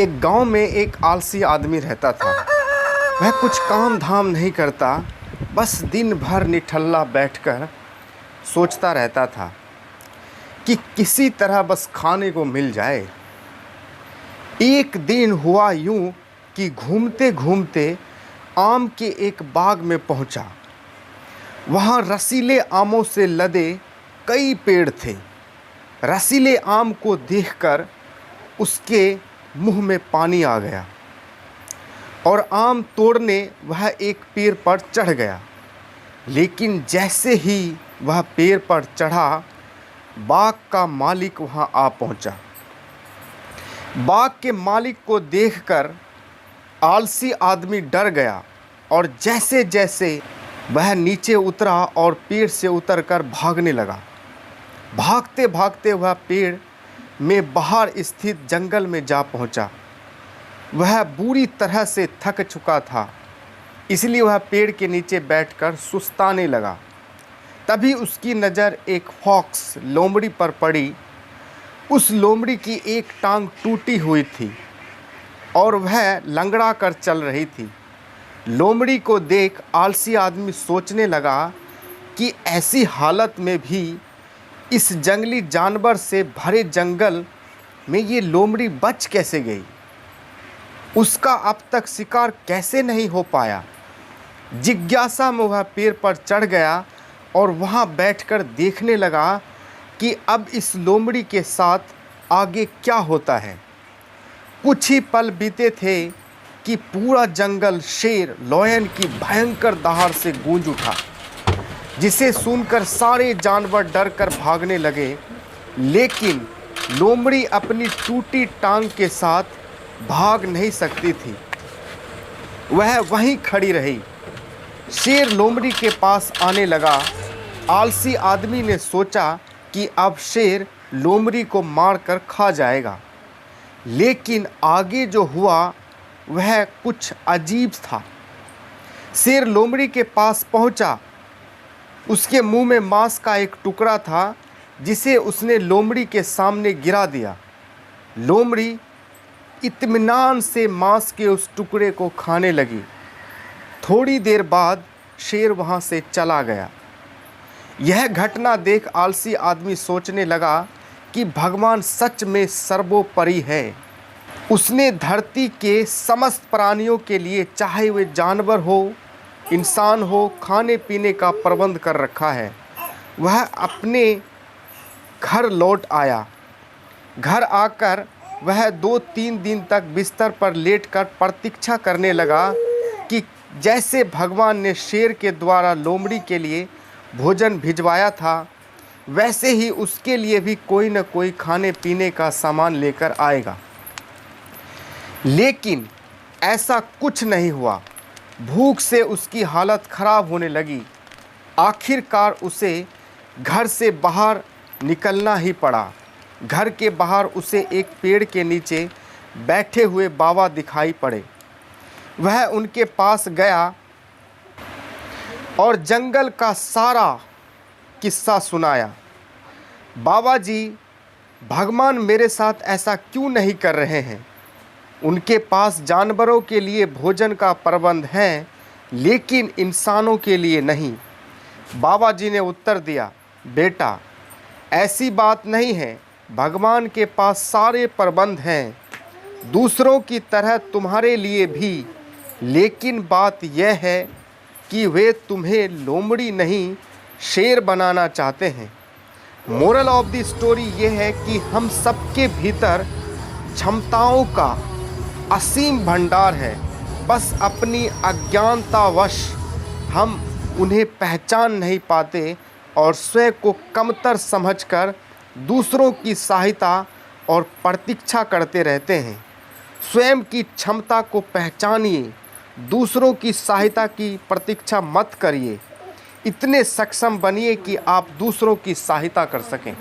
एक गांव में एक आलसी आदमी रहता था। वह कुछ काम धाम नहीं करता, बस दिन भर निठल्ला बैठकर सोचता रहता था कि किसी तरह बस खाने को मिल जाए। एक दिन हुआ यूं कि घूमते घूमते आम के एक बाग में पहुंचा। वहां रसीले आमों से लदे कई पेड़ थे। रसीले आम को देखकर उसके मुंह में पानी आ गया और आम तोड़ने वह एक पेड़ पर चढ़ गया। लेकिन जैसे ही वह पेड़ पर चढ़ा, बाग का मालिक वहां आ पहुंचा। बाग के मालिक को देखकर आलसी आदमी डर गया और जैसे जैसे वह नीचे उतरा और पेड़ से उतरकर भागने लगा। भागते भागते वह पेड़ में बाहर स्थित जंगल में जा पहुंचा। वह बुरी तरह से थक चुका था, इसलिए वह पेड़ के नीचे बैठकर सुस्ताने लगा। तभी उसकी नज़र एक फॉक्स लोमड़ी पर पड़ी। उस लोमड़ी की एक टांग टूटी हुई थी और वह लंगड़ा कर चल रही थी। लोमड़ी को देख आलसी आदमी सोचने लगा कि ऐसी हालत में भी इस जंगली जानवर से भरे जंगल में ये लोमड़ी बच कैसे गई। उसका अब तक शिकार कैसे नहीं हो पाया। जिज्ञासा में वह पेड़ पर चढ़ गया और वहाँ बैठकर देखने लगा कि अब इस लोमड़ी के साथ आगे क्या होता है। कुछ ही पल बीते थे कि पूरा जंगल शेर लॉयन की भयंकर दहाड़ से गूंज उठा, जिसे सुनकर सारे जानवर डर कर भागने लगे। लेकिन लोमड़ी अपनी टूटी टांग के साथ भाग नहीं सकती थी, वह वहीं खड़ी रही। शेर लोमड़ी के पास आने लगा। आलसी आदमी ने सोचा कि अब शेर लोमड़ी को मारकर खा जाएगा, लेकिन आगे जो हुआ वह कुछ अजीब था। शेर लोमड़ी के पास पहुंचा। उसके मुंह में मांस का एक टुकड़ा था, जिसे उसने लोमड़ी के सामने गिरा दिया। लोमड़ी इत्मीनान से मांस के उस टुकड़े को खाने लगी। थोड़ी देर बाद शेर वहां से चला गया। यह घटना देख आलसी आदमी सोचने लगा कि भगवान सच में सर्वोपरि है। उसने धरती के समस्त प्राणियों के लिए, चाहे वे जानवर हो इंसान हो, खाने पीने का प्रबंध कर रखा है। वह अपने घर लौट आया। घर आकर वह 2-3 दिन तक बिस्तर पर लेटकर प्रतीक्षा करने लगा कि जैसे भगवान ने शेर के द्वारा लोमड़ी के लिए भोजन भिजवाया था, वैसे ही उसके लिए भी कोई न कोई खाने पीने का सामान लेकर आएगा। लेकिन ऐसा कुछ नहीं हुआ। भूख से उसकी हालत खराब होने लगी। आखिरकार उसे घर से बाहर निकलना ही पड़ा। घर के बाहर उसे एक पेड़ के नीचे बैठे हुए बाबा दिखाई पड़े। वह उनके पास गया और जंगल का सारा किस्सा सुनाया। बाबा जी, भगवान मेरे साथ ऐसा क्यों नहीं कर रहे हैं? उनके पास जानवरों के लिए भोजन का प्रबंध है, लेकिन इंसानों के लिए नहीं। बाबा जी ने उत्तर दिया, बेटा, ऐसी बात नहीं है। भगवान के पास सारे प्रबंध हैं, दूसरों की तरह तुम्हारे लिए भी। लेकिन बात यह है कि वे तुम्हें लोमड़ी नहीं, शेर बनाना चाहते हैं। मोरल ऑफ द स्टोरी यह है कि हम सबके भीतर क्षमताओं का असीम भंडार है, बस अपनी अज्ञानतावश हम उन्हें पहचान नहीं पाते और स्वयं को कमतर समझकर दूसरों की सहायता और प्रतीक्षा करते रहते हैं। स्वयं की क्षमता को पहचानिए, दूसरों की सहायता की प्रतीक्षा मत करिए। इतने सक्षम बनिए कि आप दूसरों की सहायता कर सकें।